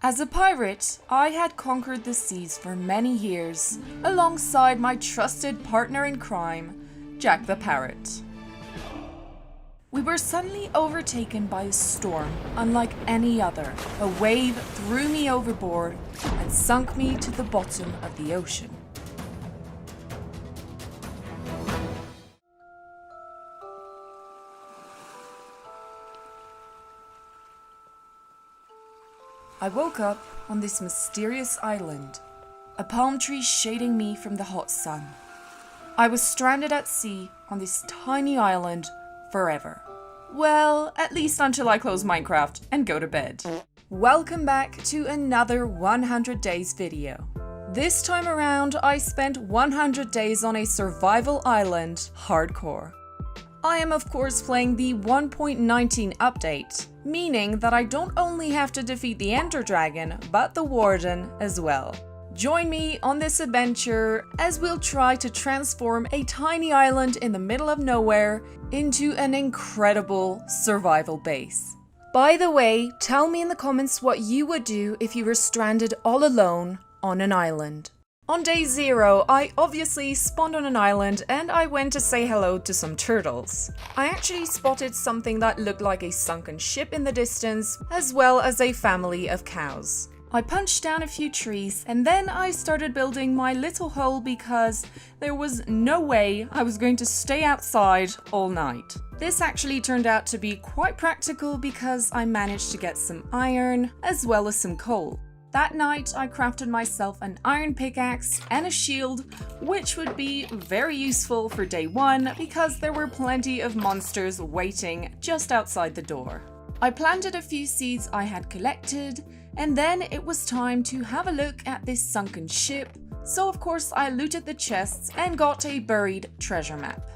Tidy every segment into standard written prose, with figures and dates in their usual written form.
As a pirate, I had conquered the seas for many years, alongside my trusted partner in crime, Jack the Parrot. We were suddenly overtaken by a storm unlike any other. A wave threw me overboard and sunk me to the bottom of the ocean. I woke up on this mysterious island, a palm tree shading me from the hot sun. I was stranded at sea on this tiny island forever. Well, at least until I close Minecraft and go to bed. Welcome back to another 100 days video. This time around, I spent 100 days on a survival island, hardcore. I am of course playing the 1.19 update, meaning that I don't only have to defeat the Ender Dragon, but the Warden as well. Join me on this adventure as we'll try to transform a tiny island in the middle of nowhere into an incredible survival base. By the way, tell me in the comments what you would do if you were stranded all alone on an island. On day 0, I obviously spawned on an island and I went to say hello to some turtles. I actually spotted something that looked like a sunken ship in the distance, as well as a family of cows. I punched down a few trees and then I started building my little hole because there was no way I was going to stay outside all night. This actually turned out to be quite practical because I managed to get some iron as well as some coal. That night, I crafted myself an iron pickaxe and a shield, which would be very useful for day 1 because there were plenty of monsters waiting just outside the door. I planted a few seeds I had collected, and then it was time to have a look at this sunken ship, so of course I looted the chests and got a buried treasure map.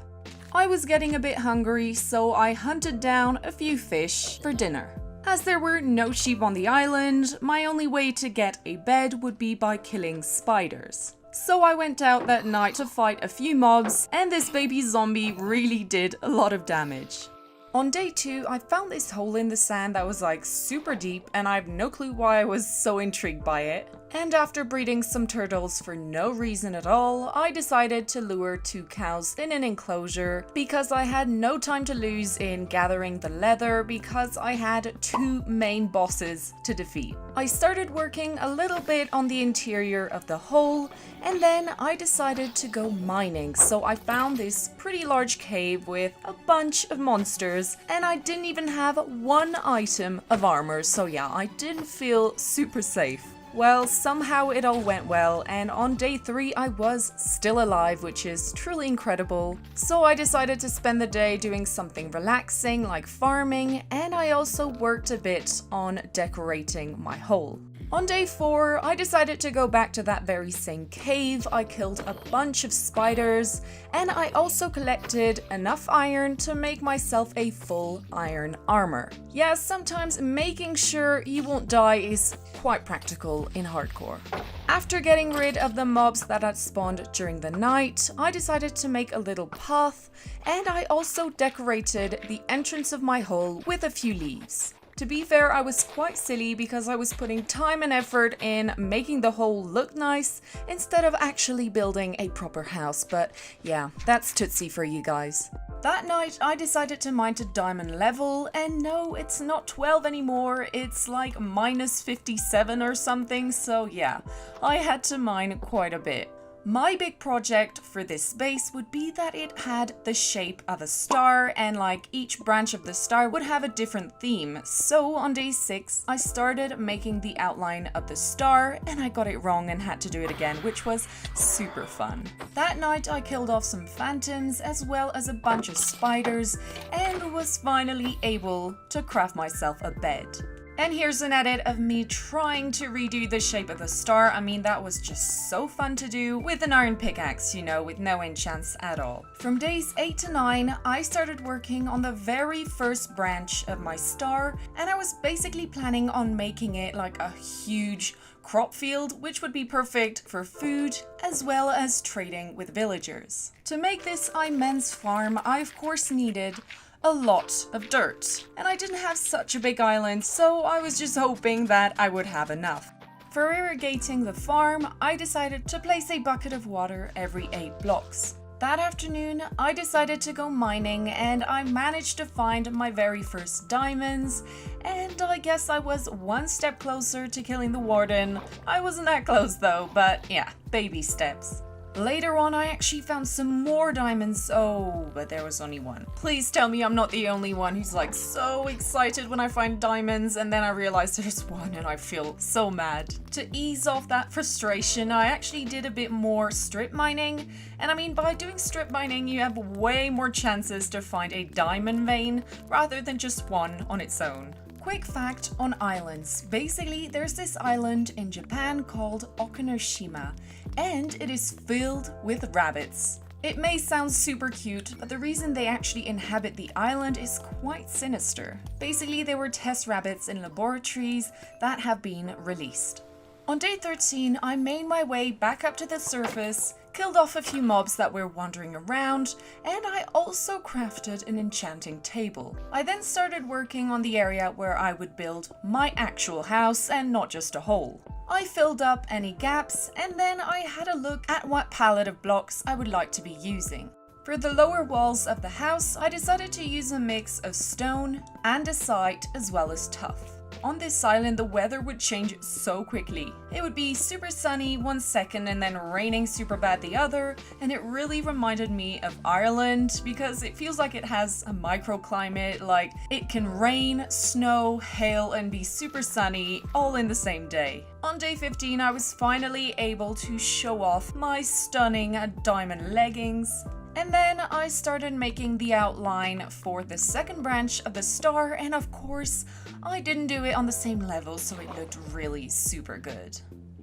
I was getting a bit hungry, so I hunted down a few fish for dinner. As there were no sheep on the island, my only way to get a bed would be by killing spiders. So I went out that night to fight a few mobs, and this baby zombie really did a lot of damage. On day 2, I found this hole in the sand that was like super deep, and I have no clue why I was so intrigued by it. And after breeding some turtles for no reason at all, I decided to lure 2 cows in an enclosure because I had no time to lose in gathering the leather because I had 2 main bosses to defeat. I started working a little bit on the interior of the hole, and then I decided to go mining, so I found this pretty large cave with a bunch of monsters, and I didn't even have 1 item of armor, so yeah, I didn't feel super safe. Well, somehow it all went well, and on day 3 I was still alive, which is truly incredible. So I decided to spend the day doing something relaxing like farming, and I also worked a bit on decorating my hole. On day 4, I decided to go back to that very same cave. I killed a bunch of spiders, and I also collected enough iron to make myself a full iron armor. Yeah, sometimes making sure you won't die is quite practical in hardcore. After getting rid of the mobs that had spawned during the night, I decided to make a little path, and I also decorated the entrance of my hole with a few leaves. To be fair, I was quite silly because I was putting time and effort in making the hole look nice instead of actually building a proper house, but yeah, that's Tootsie for you guys. That night, I decided to mine to diamond level, and no, it's not 12 anymore, it's like minus 57 or something, so yeah, I had to mine quite a bit. My big project for this base would be that it had the shape of a star, and like each branch of the star would have a different theme. So on day 6, I started making the outline of the star, and I got it wrong and had to do it again, which was super fun. That night I killed off some phantoms as well as a bunch of spiders, and was finally able to craft myself a bed. And here's an edit of me trying to redo the shape of the star. I mean, that was just so fun to do with an iron pickaxe, you know, with no enchants at all. From days 8 to 9, I started working on the very first branch of my star, and I was basically planning on making it like a huge crop field, which would be perfect for food as well as trading with villagers. To make this immense farm, I of course needed a lot of dirt. And I didn't have such a big island, so I was just hoping that I would have enough. For irrigating the farm, I decided to place a bucket of water every 8 blocks. That afternoon, I decided to go mining and I managed to find my very first diamonds, and I guess I was one step closer to killing the warden. I wasn't that close though, but yeah, baby steps. Later on, I actually found some more diamonds. Oh, but there was only one. Please tell me I'm not the only one who's like so excited when I find diamonds and then I realize there's one and I feel so mad. To ease off that frustration, I actually did a bit more strip mining. And I mean, by doing strip mining, you have way more chances to find a diamond vein rather than just one on its own. Quick fact on islands. Basically, there's this island in Japan called Okinoshima, and it is filled with rabbits. It may sound super cute, but the reason they actually inhabit the island is quite sinister. Basically, they were test rabbits in laboratories that have been released. On day 13, I made my way back up to the surface, killed off a few mobs that were wandering around, and I also crafted an enchanting table. I then started working on the area where I would build my actual house and not just a hole. I filled up any gaps and then I had a look at what palette of blocks I would like to be using. For the lower walls of the house, I decided to use a mix of stone, andesite, as well as tuff. On this island, the weather would change so quickly. It would be super sunny 1 second and then raining super bad the other, and it really reminded me of Ireland because it feels like it has a microclimate, like it can rain, snow, hail, and be super sunny all in the same day. On day 15, I was finally able to show off my stunning diamond leggings. And then I started making the outline for the second branch of the star, and of course, I didn't do it on the same level, so it looked really super good.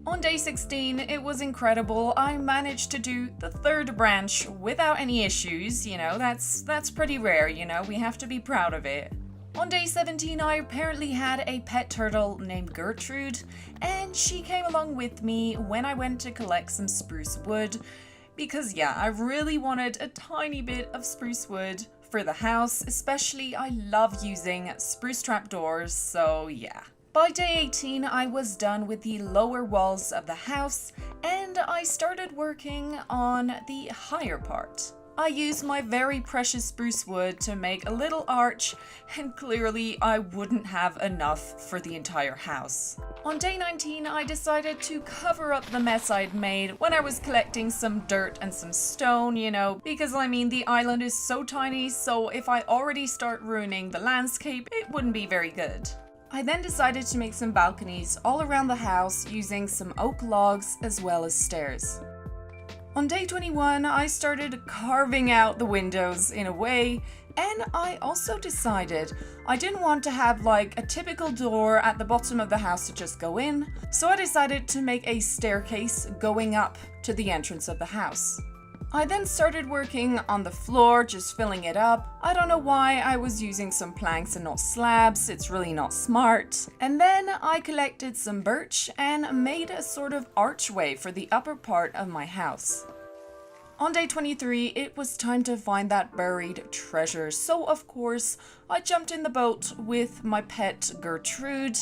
On day 16, it was incredible. I managed to do the third branch without any issues. You know, that's pretty rare, you know, we have to be proud of it. On day 17, I apparently had a pet turtle named Gertrude, and she came along with me when I went to collect some spruce wood. Because yeah, I really wanted a tiny bit of spruce wood for the house, especially I love using spruce trapdoors, so yeah. By day 18, I was done with the lower walls of the house and I started working on the higher part. I used my very precious spruce wood to make a little arch, and clearly I wouldn't have enough for the entire house. On day 19, I decided to cover up the mess I'd made when I was collecting some dirt and some stone, you know, because I mean the island is so tiny, so if I already start ruining the landscape, it wouldn't be very good. I then decided to make some balconies all around the house using some oak logs as well as stairs. On day 21, I started carving out the windows in a way, and I also decided I didn't want to have like a typical door at the bottom of the house to just go in, so I decided to make a staircase going up to the entrance of the house. I then started working on the floor, just filling it up. I don't know why I was using some planks and not slabs, it's really not smart. And then I collected some birch and made a sort of archway for the upper part of my house. On day 23, it was time to find that buried treasure, so of course I jumped in the boat with my pet Gertrude,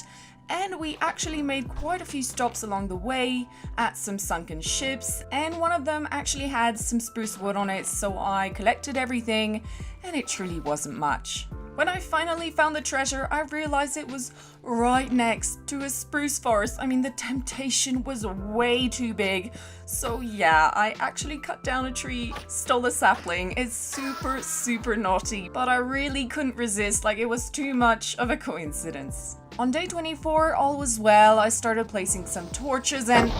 and we actually made quite a few stops along the way at some sunken ships, and one of them actually had some spruce wood on it, so I collected everything, and it truly wasn't much. When I finally found the treasure, I realized it was right next to a spruce forest. I mean, the temptation was way too big. So yeah, I actually cut down a tree, stole a sapling. It's super naughty, but I really couldn't resist, like it was too much of a coincidence. On day 24, all was well. I started placing some torches and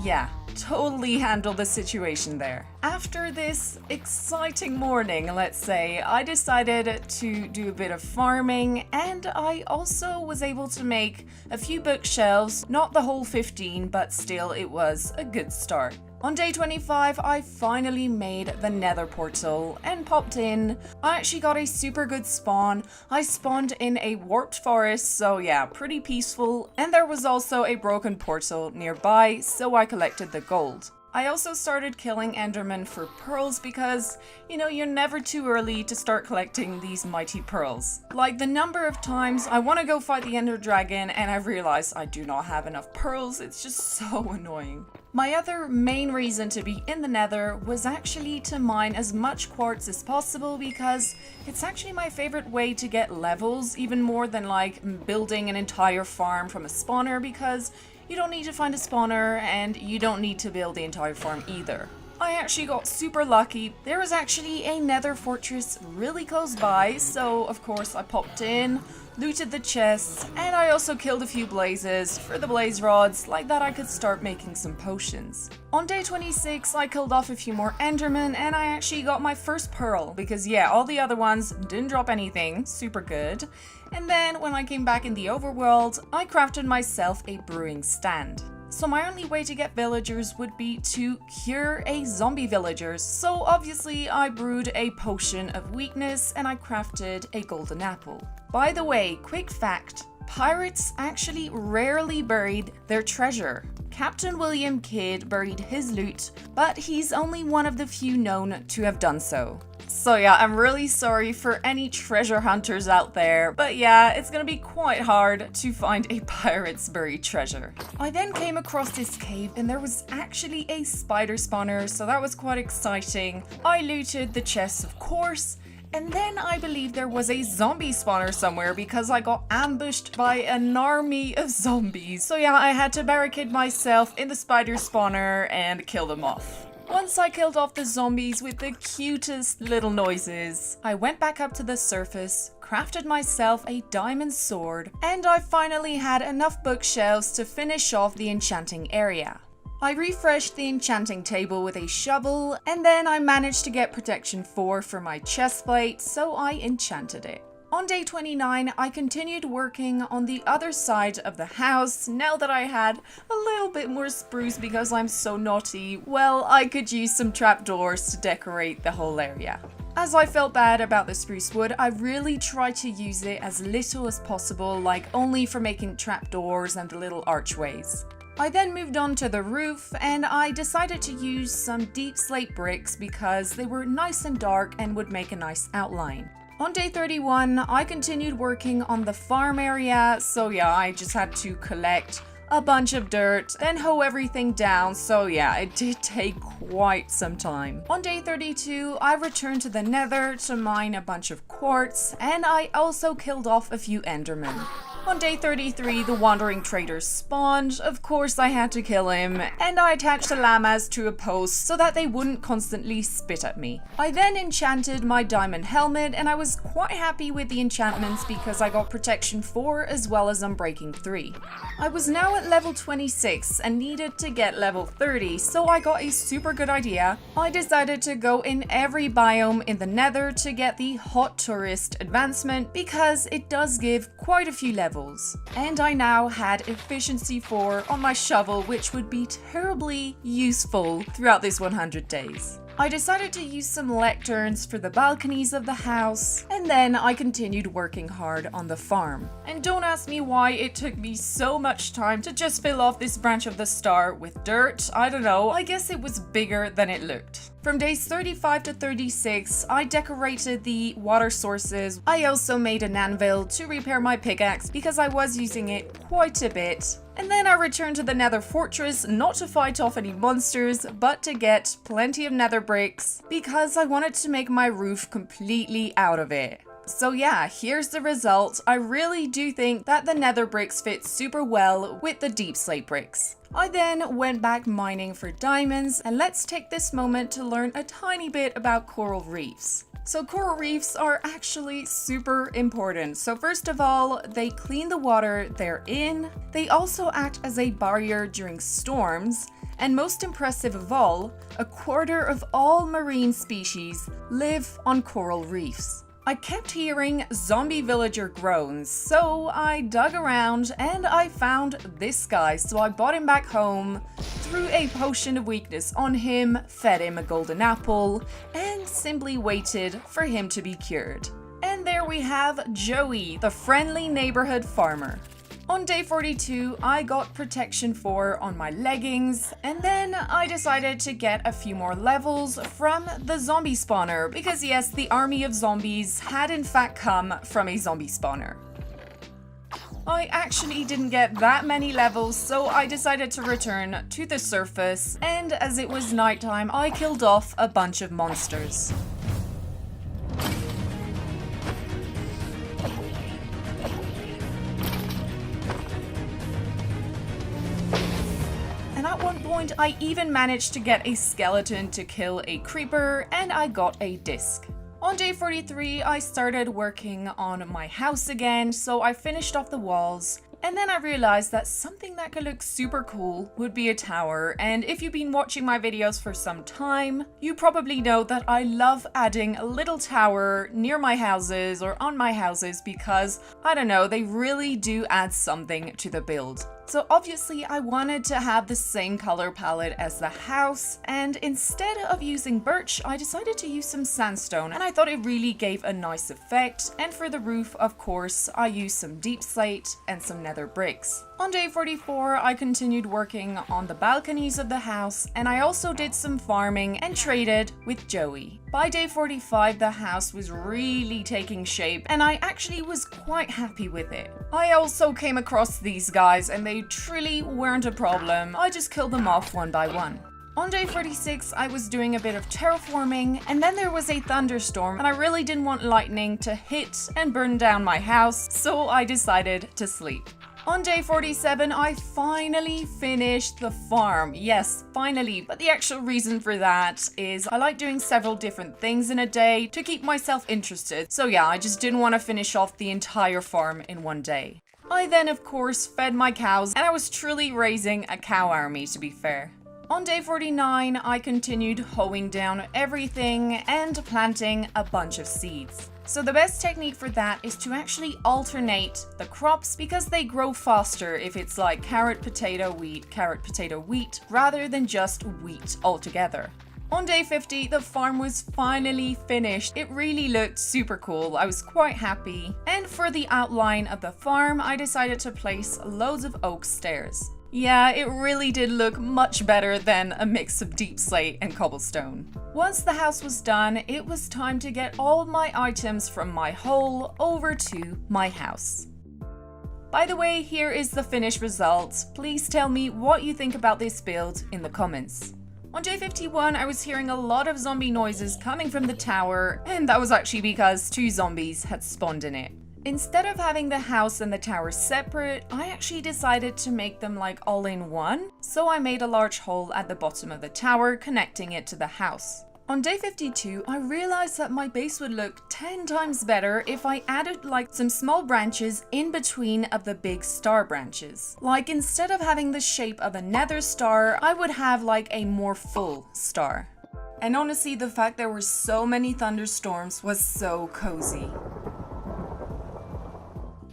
yeah, totally handled the situation there. After this exciting morning, let's say, I decided to do a bit of farming, and I also was able to make a few bookshelves, not the whole 15, but still it was a good start. On day 25, I finally made the nether portal and popped in. I actually got a super good spawn. I spawned in a warped forest, so yeah, pretty peaceful. And there was also a broken portal nearby, so I collected the gold. I also started killing endermen for pearls because, you know, you're never too early to start collecting these mighty pearls. Like the number of times I want to go fight the Ender Dragon and I realize I do not have enough pearls, it's just so annoying. My other main reason to be in the Nether was actually to mine as much quartz as possible because it's actually my favorite way to get levels, even more than like building an entire farm from a spawner, because you don't need to find a spawner and you don't need to build the entire farm either. I actually got super lucky. There was actually a nether fortress really close by, so of course I popped in, looted the chests, and I also killed a few blazes for the blaze rods. Like that I could start making some potions. On day 26 I killed off a few more endermen and I actually got my first pearl because yeah, all the other ones didn't drop anything, super good. And then when I came back in the overworld, I crafted myself a brewing stand. So my only way to get villagers would be to cure a zombie villager, so obviously I brewed a potion of weakness and I crafted a golden apple. By the way, quick fact, pirates actually rarely buried their treasure. Captain William Kidd buried his loot, but he's only one of the few known to have done so. So yeah, I'm really sorry for any treasure hunters out there, but yeah, it's gonna be quite hard to find a pirate's buried treasure. I then came across this cave and there was actually a spider spawner, so that was quite exciting. I looted the chests, of course, and then I believe there was a zombie spawner somewhere because I got ambushed by an army of zombies. So yeah, I had to barricade myself in the spider spawner and kill them off. Once I killed off the zombies with the cutest little noises, I went back up to the surface, crafted myself a diamond sword, and I finally had enough bookshelves to finish off the enchanting area. I refreshed the enchanting table with a shovel, and then I managed to get protection 4 for my chestplate, so I enchanted it. On day 29, I continued working on the other side of the house. Now that I had a little bit more spruce because I'm so naughty, well, I could use some trapdoors to decorate the whole area. As I felt bad about the spruce wood, I really tried to use it as little as possible, like only for making trapdoors and the little archways. I then moved on to the roof and I decided to use some deep slate bricks because they were nice and dark and would make a nice outline. On day 31, I continued working on the farm area, so yeah, I just had to collect a bunch of dirt, then hoe everything down, so yeah, it did take quite some time. On day 32, I returned to the nether to mine a bunch of quartz, and I also killed off a few endermen. On day 33, the wandering trader spawned. Of course I had to kill him, and I attached the llamas to a post so that they wouldn't constantly spit at me. I then enchanted my diamond helmet, and I was quite happy with the enchantments because I got protection 4 as well as unbreaking 3. I was now at level 26 and needed to get level 30, so I got a super good idea. I decided to go in every biome in the nether to get the hot tourist advancement because it does give quite a few levels. And I now had efficiency 4 on my shovel, which would be terribly useful throughout this 100 days. I decided to use some lecterns for the balconies of the house, and then I continued working hard on the farm. And don't ask me why it took me so much time to just fill off this branch of the star with dirt. I don't know, I guess it was bigger than it looked. From days 35 to 36, I decorated the water sources. I also made an anvil to repair my pickaxe because I was using it quite a bit. And then I returned to the nether fortress, not to fight off any monsters, but to get plenty of nether bricks because I wanted to make my roof completely out of it. So yeah, here's the result. I really do think that the nether bricks fit super well with the deep slate bricks. I then went back mining for diamonds, and let's take this moment to learn a tiny bit about coral reefs. So coral reefs are actually super important. So first of all, they clean the water they're in. They also act as a barrier during storms. And most impressive of all, a quarter of all marine species live on coral reefs. I kept hearing zombie villager groans, so I dug around and I found this guy. So I brought him back home, threw a potion of weakness on him, fed him a golden apple, and simply waited for him to be cured. And there we have Joey, the friendly neighborhood farmer. On day 42, I got protection 4 on my leggings, and then I decided to get a few more levels from the zombie spawner, because yes, the army of zombies had in fact come from a zombie spawner. I actually didn't get that many levels, so I decided to return to the surface, and as it was nighttime, I killed off a bunch of monsters. And at one point, I even managed to get a skeleton to kill a creeper, and I got a disc. On day 43, I started working on my house again, so I finished off the walls. And then I realized that something that could look super cool would be a tower, and if you've been watching my videos for some time, you probably know that I love adding a little tower near my houses or on my houses because, I don't know, they really do add something to the build. So obviously I wanted to have the same color palette as the house, and instead of using birch, I decided to use some sandstone, and I thought it really gave a nice effect. And for the roof, of course, I used some deep slate and some nether bricks. On day 44, I continued working on the balconies of the house, and I also did some farming and traded with Joey. By day 45, the house was really taking shape, and I actually was quite happy with it. I also came across these guys, and they truly weren't a problem. I just killed them off one by one. On day 46, I was doing a bit of terraforming, and then there was a thunderstorm, and I really didn't want lightning to hit and burn down my house, so I decided to sleep. On day 47, I finally finished the farm. Yes, finally. But the actual reason for that is I like doing several different things in a day to keep myself interested. So yeah, I just didn't want to finish off the entire farm in one day. I then, of course, fed my cows, and I was truly raising a cow army, to be fair. On day 49, I continued hoeing down everything and planting a bunch of seeds. So the best technique for that is to actually alternate the crops because they grow faster if it's like carrot, potato, wheat, rather than just wheat altogether. On day 50, the farm was finally finished. It really looked super cool. I was quite happy. And for the outline of the farm, I decided to place loads of oak stairs. Yeah, it really did look much better than a mix of deep slate and cobblestone. Once the house was done, it was time to get all my items from my hole over to my house. By the way, here is the finished result. Please tell me what you think about this build in the comments. On day 51, I was hearing a lot of zombie noises coming from the tower, and that was actually because 2 zombies had spawned in it. Instead of having the house and the tower separate, I actually decided to make them like all in one, so I made a large hole at the bottom of the tower connecting it to the house. On day 52, I realized that my base would look 10 times better if I added like some small branches in between of the big star branches. Like instead of having the shape of a nether star, I would have like a more full star. And honestly, the fact there were so many thunderstorms was so cozy.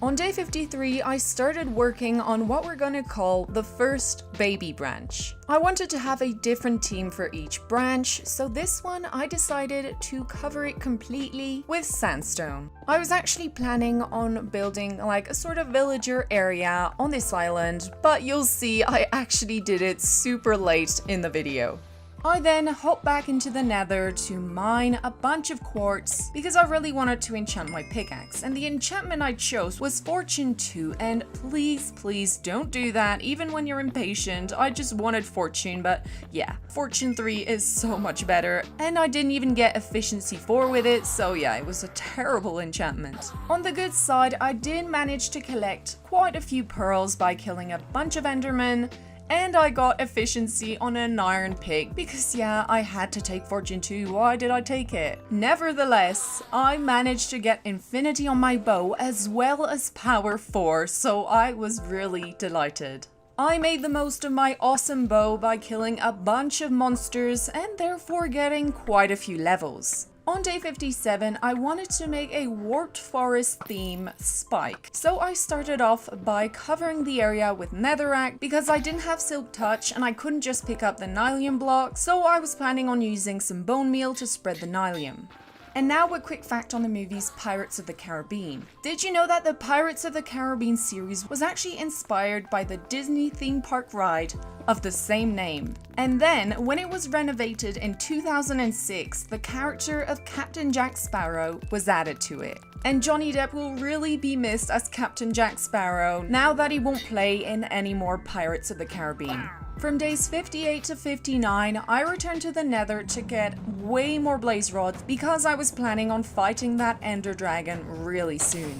On day 53, I started working on what we're gonna call the first baby branch. I wanted to have a different team for each branch, so this one I decided to cover it completely with sandstone. I was actually planning on building like a sort of villager area on this island, but you'll see I actually did it super late in the video. I then hopped back into the nether to mine a bunch of quartz because I really wanted to enchant my pickaxe, and the enchantment I chose was Fortune 2, and please don't do that even when you're impatient. I just wanted Fortune, but yeah, Fortune 3 is so much better, and I didn't even get Efficiency 4 with it, so yeah, it was a terrible enchantment. On the good side, I did manage to collect quite a few pearls by killing a bunch of endermen, and I got efficiency on an iron pick because yeah, I had to take Fortune 2, why did I take it? Nevertheless, I managed to get infinity on my bow as well as power 4, so I was really delighted. I made the most of my awesome bow by killing a bunch of monsters and therefore getting quite a few levels. On day 57, I wanted to make a warped forest theme spike. So I started off by covering the area with netherrack because I didn't have silk touch and I couldn't just pick up the nylium block, so I was planning on using some bone meal to spread the nylium. And now a quick fact on the movies Pirates of the Caribbean. Did you know that the Pirates of the Caribbean series was actually inspired by the Disney theme park ride of the same name? And then, when it was renovated in 2006, the character of Captain Jack Sparrow was added to it. And Johnny Depp will really be missed as Captain Jack Sparrow now that he won't play in any more Pirates of the Caribbean. From days 58 to 59, I returned to the Nether to get way more blaze rods because I was planning on fighting that Ender Dragon really soon.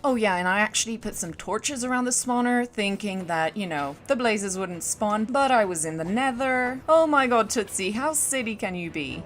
Oh yeah, and I actually put some torches around the spawner, thinking that, you know, the blazes wouldn't spawn, but I was in the Nether. Oh my god, Tootsie, how silly can you be?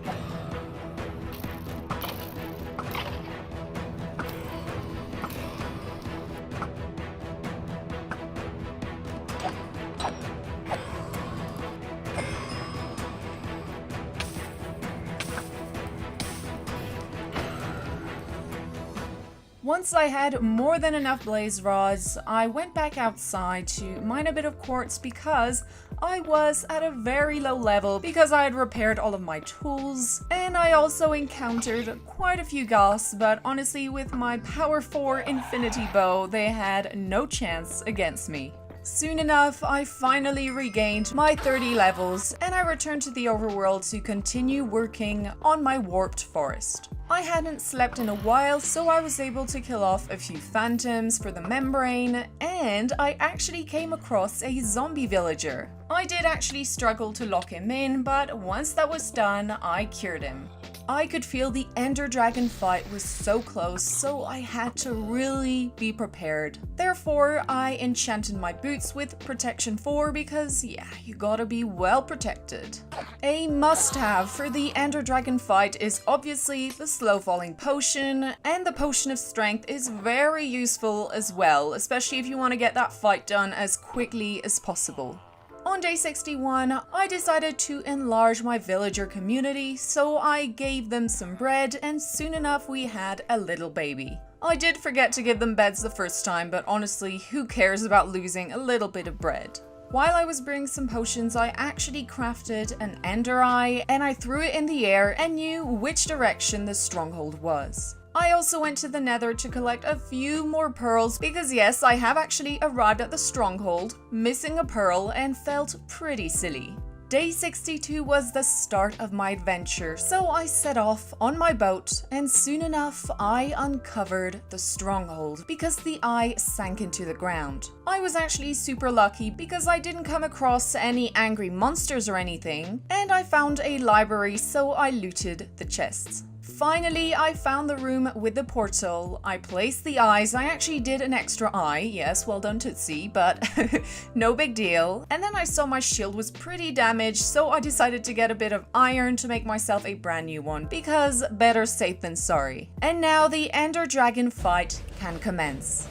Once I had more than enough blaze rods, I went back outside to mine a bit of quartz because I was at a very low level because I had repaired all of my tools, and I also encountered quite a few ghasts, but honestly with my power 4 infinity bow, they had no chance against me. Soon enough, I finally regained my 30 levels and I returned to the overworld to continue working on my warped forest. I hadn't slept in a while, so I was able to kill off a few phantoms for the membrane, and I actually came across a zombie villager. I did actually struggle to lock him in, but once that was done, I cured him. I could feel the Ender Dragon fight was so close, so I had to really be prepared. Therefore, I enchanted my boots with protection 4 because, yeah, you gotta be well protected. A must-have for the Ender Dragon fight is obviously the slow falling potion, and the potion of strength is very useful as well, especially if you want to get that fight done as quickly as possible. On day 61, I decided to enlarge my villager community, so I gave them some bread, and soon enough we had a little baby. I did forget to give them beds the first time, but honestly, who cares about losing a little bit of bread? While I was brewing some potions, I actually crafted an ender eye, and I threw it in the air and knew which direction the stronghold was. I also went to the Nether to collect a few more pearls because yes, I have actually arrived at the stronghold, missing a pearl, and felt pretty silly. Day 62 was the start of my adventure, so I set off on my boat, and soon enough I uncovered the stronghold because the eye sank into the ground. I was actually super lucky because I didn't come across any angry monsters or anything, and I found a library, so I looted the chests. Finally, I found the room with the portal. I placed the eyes. I actually did an extra eye. Yes, well done, Tootsie, but no big deal. And then I saw my shield was pretty damaged, so I decided to get a bit of iron to make myself a brand new one, because better safe than sorry. And now the Ender Dragon fight can commence.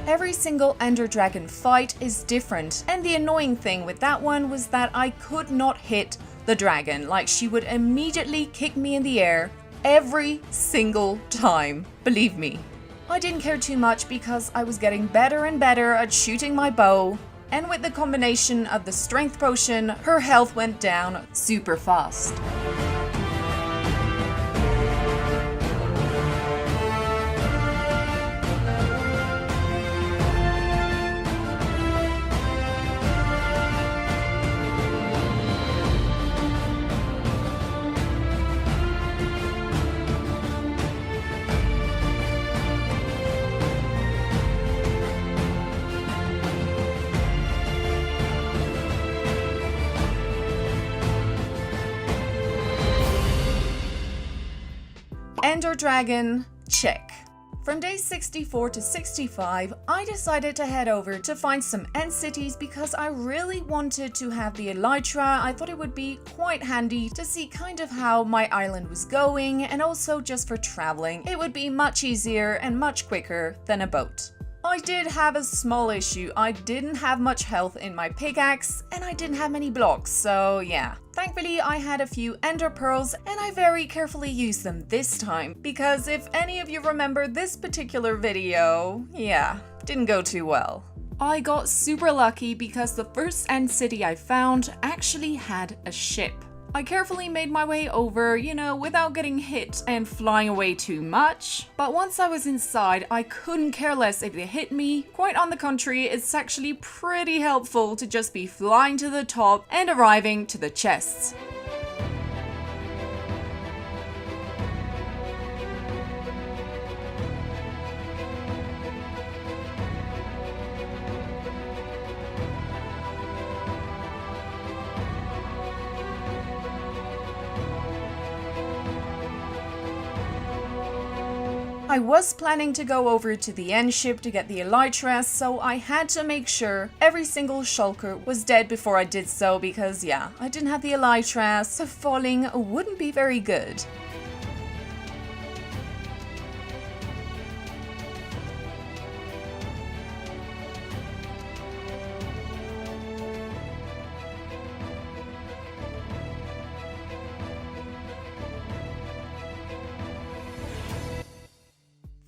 Every single Ender Dragon fight is different, and the annoying thing with that one was that I could not hit the dragon. Like, she would immediately kick me in the air every single time, believe me. I didn't care too much because I was getting better and better at shooting my bow, and with the combination of the strength potion, her health went down super fast. Ender Dragon, check. From day 64 to 65, I decided to head over to find some end cities because I really wanted to have the elytra. I thought it would be quite handy to see kind of how my island was going, and also just for traveling, it would be much easier and much quicker than a boat. I did have a small issue. I didn't have much health in my pickaxe and I didn't have many blocks, so yeah. Thankfully, I had a few ender pearls and I very carefully used them this time because if any of you remember this particular video, yeah, didn't go too well. I got super lucky because the first end city I found actually had a ship. I carefully made my way over, without getting hit and flying away too much. But once I was inside, I couldn't care less if they hit me. Quite on the contrary, it's actually pretty helpful to just be flying to the top and arriving to the chests. I was planning to go over to the end ship to get the elytra, so I had to make sure every single shulker was dead before I did so because yeah, I didn't have the elytra, so falling wouldn't be very good.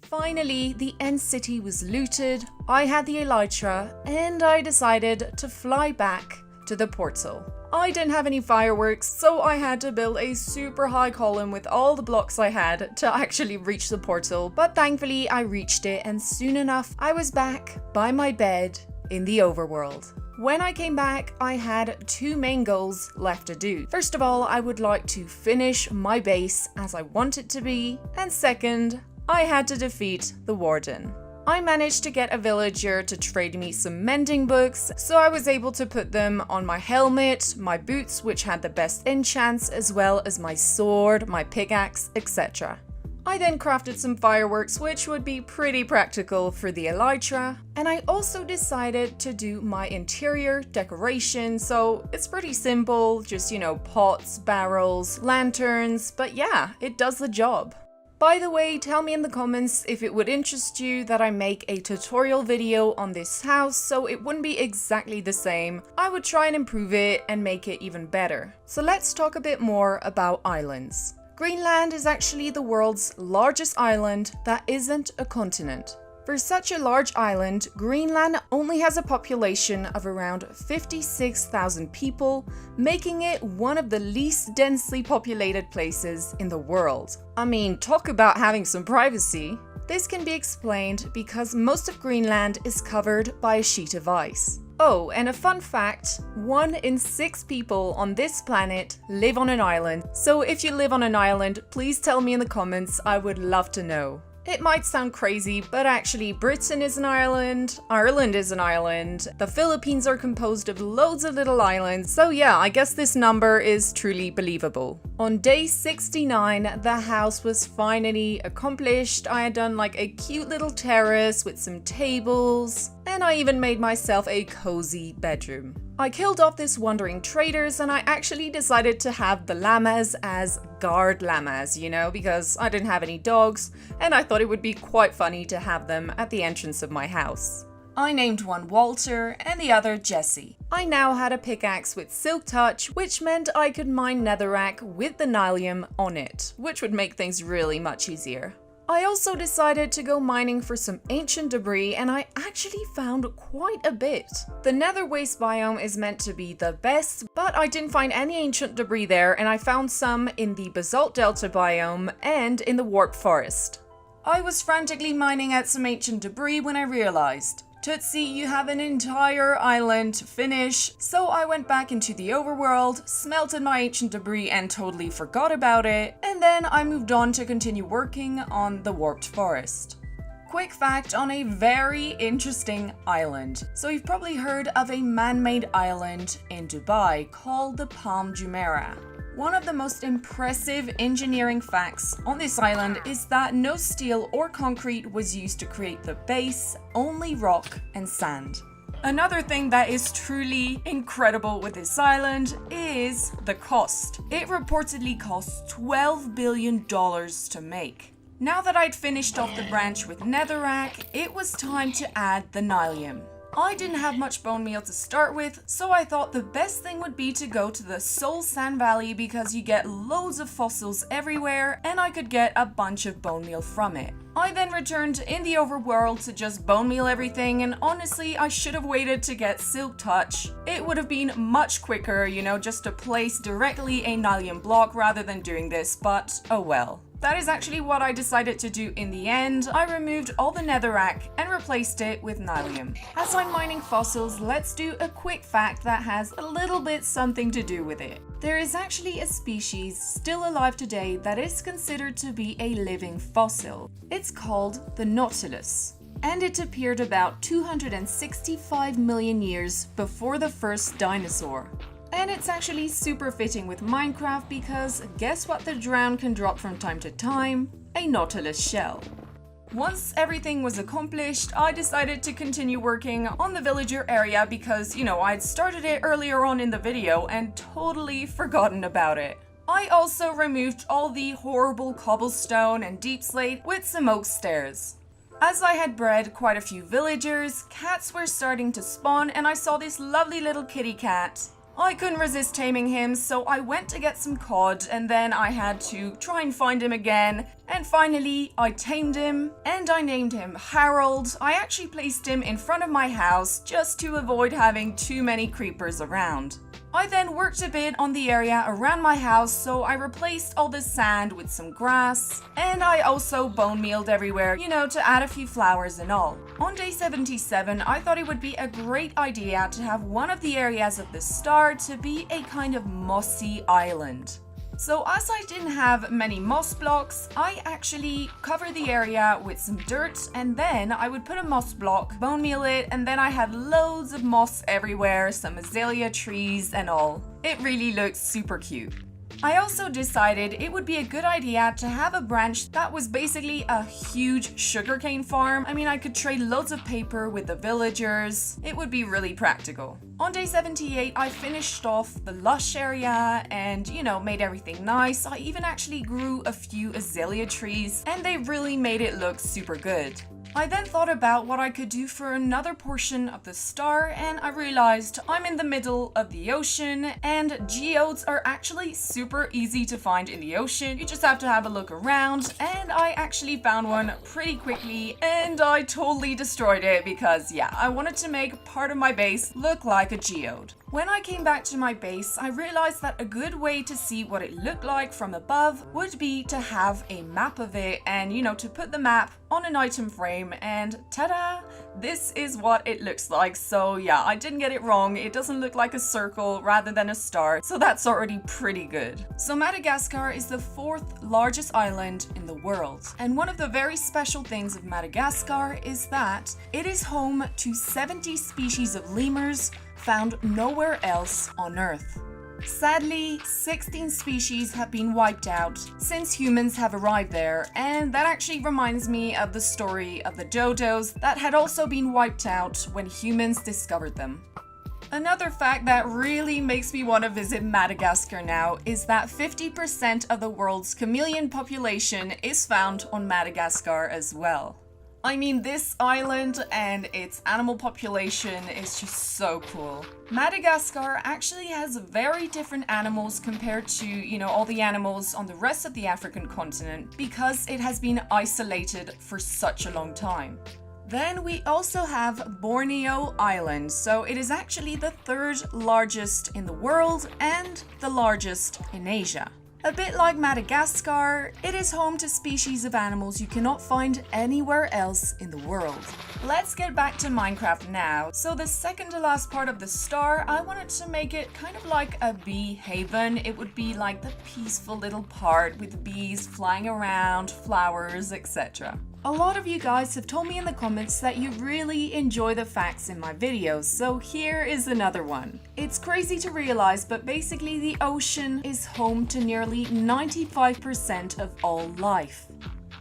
Finally, the end city was looted, I had the elytra, and I decided to fly back to the portal. I didn't have any fireworks, so I had to build a super high column with all the blocks I had to actually reach the portal, but thankfully I reached it and soon enough I was back by my bed in the overworld. When I came back, I had two main goals left to do. First of all, I would like to finish my base as I want it to be, and second, I had to defeat the warden. I managed to get a villager to trade me some mending books, so I was able to put them on my helmet, my boots which had the best enchants, as well as my sword, my pickaxe, etc. I then crafted some fireworks which would be pretty practical for the elytra, and I also decided to do my interior decoration, so it's pretty simple, just pots, barrels, lanterns, but yeah, it does the job. By the way, tell me in the comments if it would interest you that I make a tutorial video on this house so it wouldn't be exactly the same. I would try and improve it and make it even better. So let's talk a bit more about islands. Greenland is actually the world's largest island that isn't a continent. For such a large island, Greenland only has a population of around 56,000 people, making it one of the least densely populated places in the world. I mean, talk about having some privacy. This can be explained because most of Greenland is covered by a sheet of ice. Oh, and a fun fact, 1 in 6 people on this planet live on an island. So if you live on an island, please tell me in the comments, I would love to know. It might sound crazy, but actually Britain is an island, Ireland is an island, the Philippines are composed of loads of little islands, so yeah, I guess this number is truly believable. On day 69, the house was finally accomplished. I had done like a cute little terrace with some tables, and I even made myself a cozy bedroom. I killed off these wandering traders and I actually decided to have the llamas as guard llamas, because I didn't have any dogs and I thought it would be quite funny to have them at the entrance of my house. I named one Walter and the other Jesse. I now had a pickaxe with silk touch, which meant I could mine netherrack with the nylium on it, which would make things really much easier. I also decided to go mining for some ancient debris and I actually found quite a bit. The nether waste biome is meant to be the best, but I didn't find any ancient debris there and I found some in the basalt delta biome and in the warped forest. I was frantically mining at some ancient debris when I realized, Tootsie, you have an entire island to finish, so I went back into the overworld, smelted my ancient debris and totally forgot about it, and then I moved on to continue working on the warped forest. Quick fact on a very interesting island. So you've probably heard of a man-made island in Dubai called the Palm Jumeirah. One of the most impressive engineering facts on this island is that no steel or concrete was used to create the base, only rock and sand. Another thing that is truly incredible with this island is the cost. It reportedly costs $12 billion to make. Now that I'd finished off the branch with netherrack, it was time to add the nylium. I didn't have much bone meal to start with, so I thought the best thing would be to go to the Soul Sand Valley because you get loads of fossils everywhere and I could get a bunch of bone meal from it. I then returned in the overworld to just bone meal everything, and honestly I should have waited to get Silk Touch. It would have been much quicker, just to place directly a nylium block rather than doing this, but oh well. That is actually what I decided to do in the end. I removed all the netherrack and replaced it with nylium. As I'm mining fossils, let's do a quick fact that has a little bit something to do with it. There is actually a species still alive today that is considered to be a living fossil. It's called the nautilus, and it appeared about 265 million years before the first dinosaur. And it's actually super fitting with Minecraft because guess what the drown can drop from time to time? A nautilus shell. Once everything was accomplished, I decided to continue working on the villager area because, I'd started it earlier on in the video and totally forgotten about it. I also removed all the horrible cobblestone and deep slate with some oak stairs. As I had bred quite a few villagers, cats were starting to spawn and I saw this lovely little kitty cat. I couldn't resist taming him, so I went to get some cod and then I had to try and find him again. And finally, I tamed him and I named him Harold. I actually placed him in front of my house just to avoid having too many creepers around. I then worked a bit on the area around my house, so I replaced all the sand with some grass, and I also bone mealed everywhere, to add a few flowers and all. On day 77, I thought it would be a great idea to have one of the areas of the star to be a kind of mossy island. So as I didn't have many moss blocks, I actually covered the area with some dirt and then I would put a moss block, bone meal it, and then I had loads of moss everywhere, some azalea trees and all. It really looks super cute. I also decided it would be a good idea to have a branch that was basically a huge sugarcane farm. I could trade loads of paper with the villagers. It would be really practical. On day 78, I finished off the lush area and, made everything nice. I even actually grew a few azalea trees and they really made it look super good. I then thought about what I could do for another portion of the star and I realized I'm in the middle of the ocean and geodes are actually super easy to find in the ocean. You just have to have a look around, and I actually found one pretty quickly and I totally destroyed it because I wanted to make part of my base look like a geode. When I came back to my base, I realized that a good way to see what it looked like from above would be to have a map of it and, to put the map on an item frame, and ta-da! This is what it looks like. So I didn't get it wrong. It doesn't look like a circle rather than a star, so that's already pretty good. So Madagascar is the 4th largest island in the world. And one of the very special things of Madagascar is that it is home to 70 species of lemurs found nowhere else on Earth. Sadly, 16 species have been wiped out since humans have arrived there, and that actually reminds me of the story of the dodos that had also been wiped out when humans discovered them. Another fact that really makes me want to visit Madagascar now is that 50% of the world's chameleon population is found on Madagascar as well. This island and its animal population is just so cool. Madagascar actually has very different animals compared to, all the animals on the rest of the African continent because it has been isolated for such a long time. Then we also have Borneo Island, so it is actually the 3rd largest in the world and the largest in Asia. A bit like Madagascar, it is home to species of animals you cannot find anywhere else in the world. Let's get back to Minecraft now. So the second to last part of the star, I wanted to make it kind of like a bee haven. It would be like the peaceful little part with bees flying around, flowers, etc. A lot of you guys have told me in the comments that you really enjoy the facts in my videos, so here is another one. It's crazy to realize, but basically the ocean is home to nearly 95% of all life.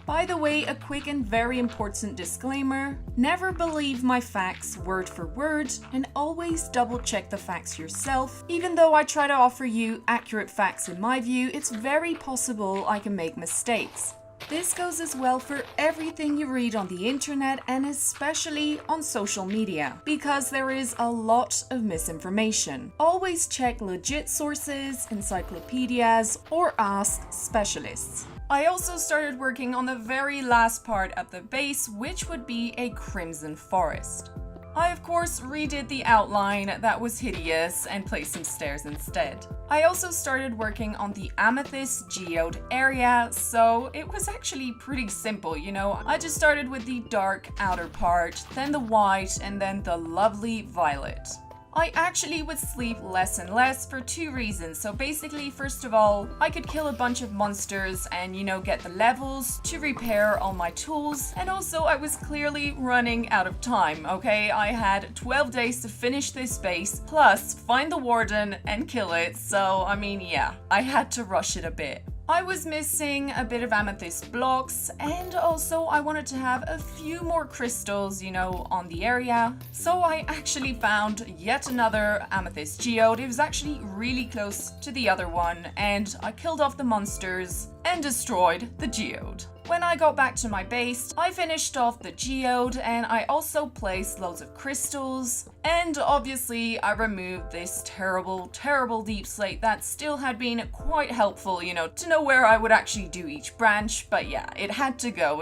By the way, a quick and very important disclaimer: never believe my facts word for word, and always double check the facts yourself. Even though I try to offer you accurate facts in my view, it's very possible I can make mistakes. This goes as well for everything you read on the internet and especially on social media, because there is a lot of misinformation. Always check legit sources, encyclopedias, or ask specialists. I also started working on the very last part at the base, which would be a crimson forest. I of course redid the outline that was hideous and placed some stairs instead. I also started working on the amethyst geode area, so it was actually pretty simple, you know. I just started with the dark outer part, then the white, and then the lovely violet. I actually would sleep less and less for two reasons. So basically, first of all, I could kill a bunch of monsters and, you know, get the levels to repair all my tools. And also I was clearly running out of time, okay? I had 12 days to finish this base, plus find the warden and kill it. So, I mean, yeah, I had to rush it a bit. I was missing a bit of amethyst blocks, and also I wanted to have a few more crystals, you know, on the area. So I actually found yet another amethyst geode. It was actually really close to the other one, and I killed off the monsters and destroyed the geode. When I got back to my base, I finished off the geode and I also placed loads of crystals. And obviously I removed this terrible deep slate that still had been quite helpful, you know, to know where I would actually do each branch. But yeah, it had to go.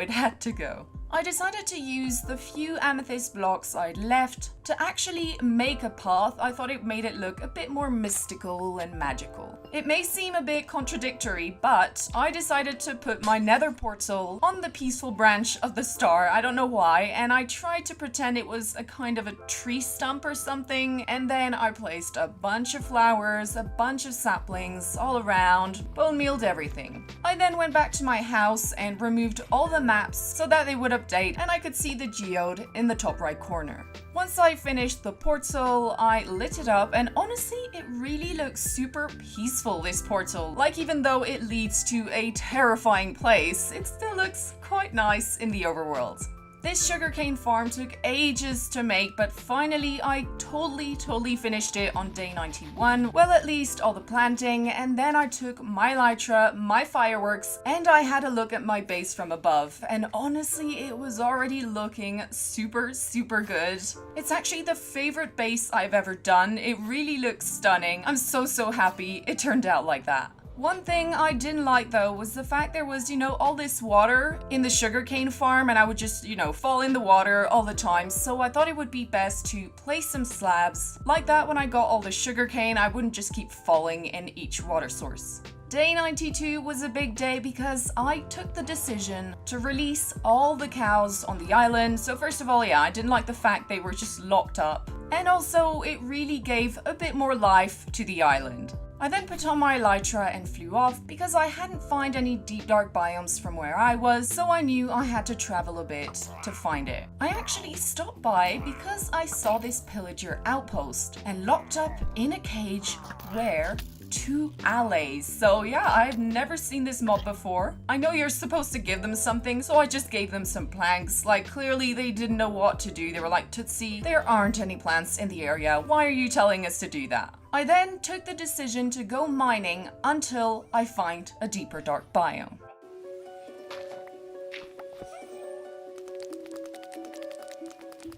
I decided to use the few amethyst blocks I'd left to actually make a path. I thought it made it look a bit more mystical and magical. It may seem a bit contradictory, but I decided to put my nether portal on the peaceful branch of the star. I don't know why, and I tried to pretend it was a kind of a tree stump or something, and then I placed a bunch of flowers, a bunch of saplings all around, bone mealed everything. I then went back to my house and removed all the maps so that they would update and I could see the geode in the top right corner. Once I finished the portal, I lit it up, and honestly, it really looks super peaceful, this portal. Like, even though it leads to a terrifying place, it still looks quite nice in the overworld. This sugarcane farm took ages to make, but finally I totally finished it on day 91. Well, at least all the planting, and then I took my elytra, my fireworks, and I had a look at my base from above. And honestly, it was already looking super good. It's actually the favorite base I've ever done. It really looks stunning. I'm so happy it turned out like that. One thing I didn't like though was the fact there was, you know, all this water in the sugarcane farm, and I would just, you know, fall in the water all the time. So I thought it would be best to place some slabs. Like that, when I got all the sugarcane, I wouldn't just keep falling in each water source. Day 92 was a big day because I took the decision to release all the cows on the island. So first of all, yeah, I didn't like the fact they were just locked up. And also, it really gave a bit more life to the island. I then put on my elytra and flew off because I hadn't found any deep dark biomes from where I was, so I knew I had to travel a bit to find it. I actually stopped by because I saw this pillager outpost, and locked up in a cage were 2 allays. So yeah, I've never seen this mob before. I know you're supposed to give them something, so I just gave them some planks. Like, clearly they didn't know what to do. They were like, Tootsie, there aren't any plants in the area. Why are you telling us to do that? I then took the decision to go mining until I find a deeper dark biome.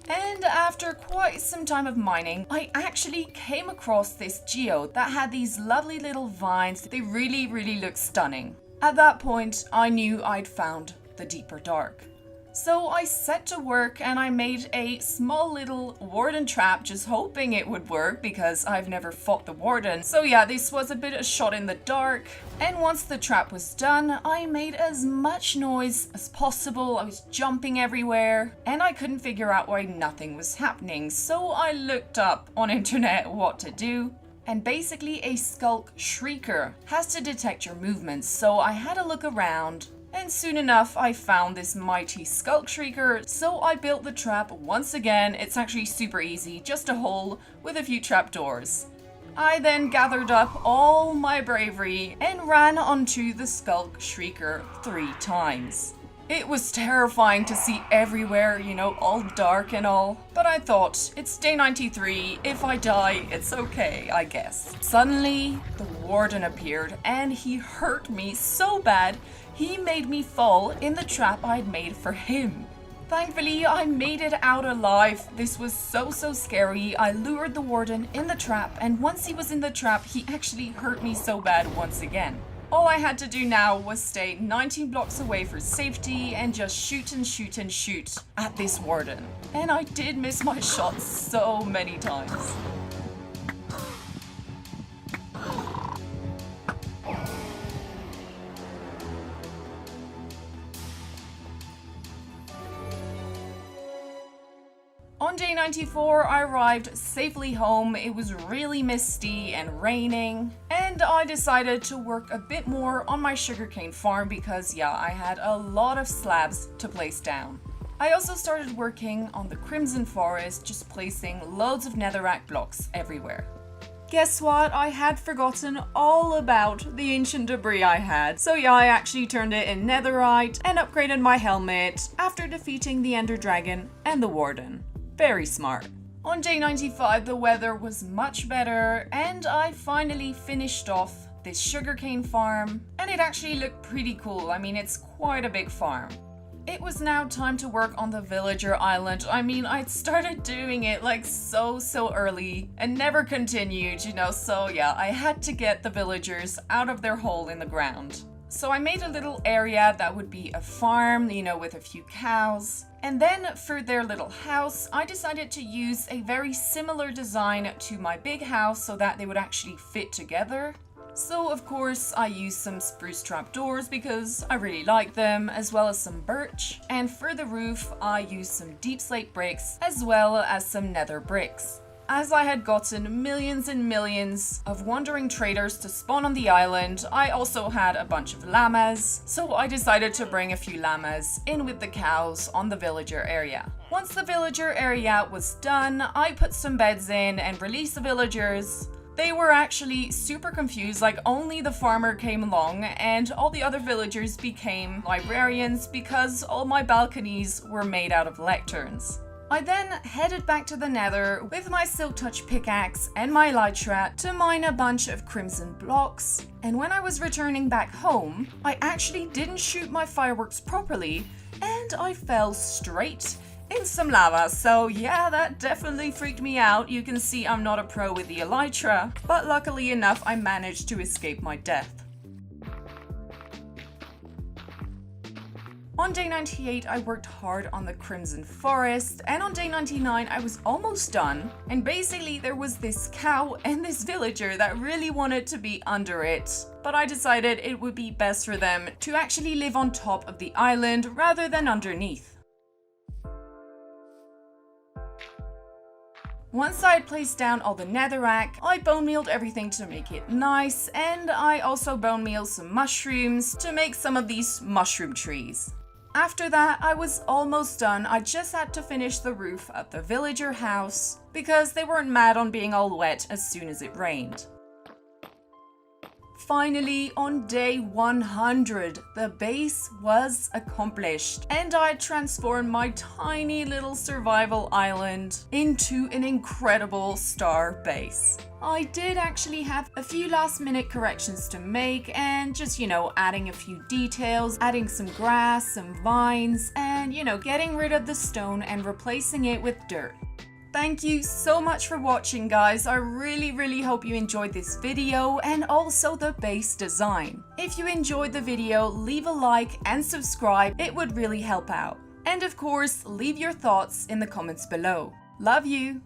And after quite some time of mining, I actually came across this geode that had these lovely little vines. They really look stunning. At that point, I knew I'd found the deeper dark. So I set to work and I made a small little warden trap, just hoping it would work because I've never fought the warden. So yeah, this was a bit of a shot in the dark. And once the trap was done, I made as much noise as possible. I was jumping everywhere and I couldn't figure out why nothing was happening. So I looked up on internet what to do. And basically a 𝓢𝓱𝓪𝓭𝓮 has to detect your movements. So I had a look around. And soon enough I found this mighty 𝓢𝓱𝓪𝓭𝓮, so I built the trap once again. It's actually super easy, just a hole with a few trapdoors. I then gathered up all my bravery and ran onto the 𝓢𝓱𝓪𝓭𝓮 3 times. It was terrifying to see everywhere, you know, all dark and all, but I thought, it's day 93, if I die, it's okay, I guess. Suddenly, the warden appeared and he hurt me so bad, he made me fall in the trap I'd made for him. Thankfully, I made it out alive. This was so scary. I lured the warden in the trap, and once he was in the trap, he actually hurt me so bad once again. All I had to do now was stay 19 blocks away for safety and just shoot and shoot and shoot at this warden. And I did miss my shots so many times. On day 94, I arrived safely home. It was really misty and raining, and I decided to work a bit more on my sugarcane farm because, yeah, I had a lot of slabs to place down. I also started working on the Crimson Forest, just placing loads of netherrack blocks everywhere. Guess what? I had forgotten all about the ancient debris I had. So yeah, I actually turned it in netherite and upgraded my helmet after defeating the Ender Dragon and the Warden. Very smart. On day 95, the weather was much better and I finally finished off this sugarcane farm, and it actually looked pretty cool. I mean, it's quite a big farm. It was now time to work on the villager island. I mean, I'd started doing it like so early and never continued, you know, so yeah, I had to get the villagers out of their hole in the ground. So I made a little area that would be a farm, you know, with a few cows. And then for their little house, I decided to use a very similar design to my big house so that they would actually fit together. So of course I used some spruce trapdoors because I really like them, as well as some birch. And for the roof, I used some deep slate bricks as well as some nether bricks. As I had gotten millions and millions of wandering traders to spawn on the island, I also had a bunch of llamas, so I decided to bring a few llamas in with the cows on the villager area. Once the villager area was done, I put some beds in and released the villagers. They were actually super confused, like only the farmer came along and all the other villagers became librarians because all my balconies were made out of lecterns. I then headed back to the nether with my silk touch pickaxe and my elytra to mine a bunch of crimson blocks, and when I was returning back home, I actually didn't shoot my fireworks properly and I fell straight in some lava. So yeah, that definitely freaked me out. You can see I'm not a pro with the elytra, but luckily enough I managed to escape my death. On day 98, I worked hard on the Crimson Forest, and on day 99, I was almost done. And basically, there was this cow and this villager that really wanted to be under it. But I decided it would be best for them to actually live on top of the island rather than underneath. Once I had placed down all the netherrack, I bone mealed everything to make it nice, and I also bone mealed some mushrooms to make some of these mushroom trees. After that, I was almost done. I just had to finish the roof of the villager house because they weren't mad on being all wet as soon as it rained. Finally, on day 100, the base was accomplished and I transformed my tiny little survival island into an incredible star base. I did actually have a few last minute corrections to make and just, you know, adding a few details, adding some grass, some vines, and, you know, getting rid of the stone and replacing it with dirt. Thank you so much for watching, guys. I really hope you enjoyed this video and also the base design. If you enjoyed the video, leave a like and subscribe. It would really help out. And of course, leave your thoughts in the comments below. Love you!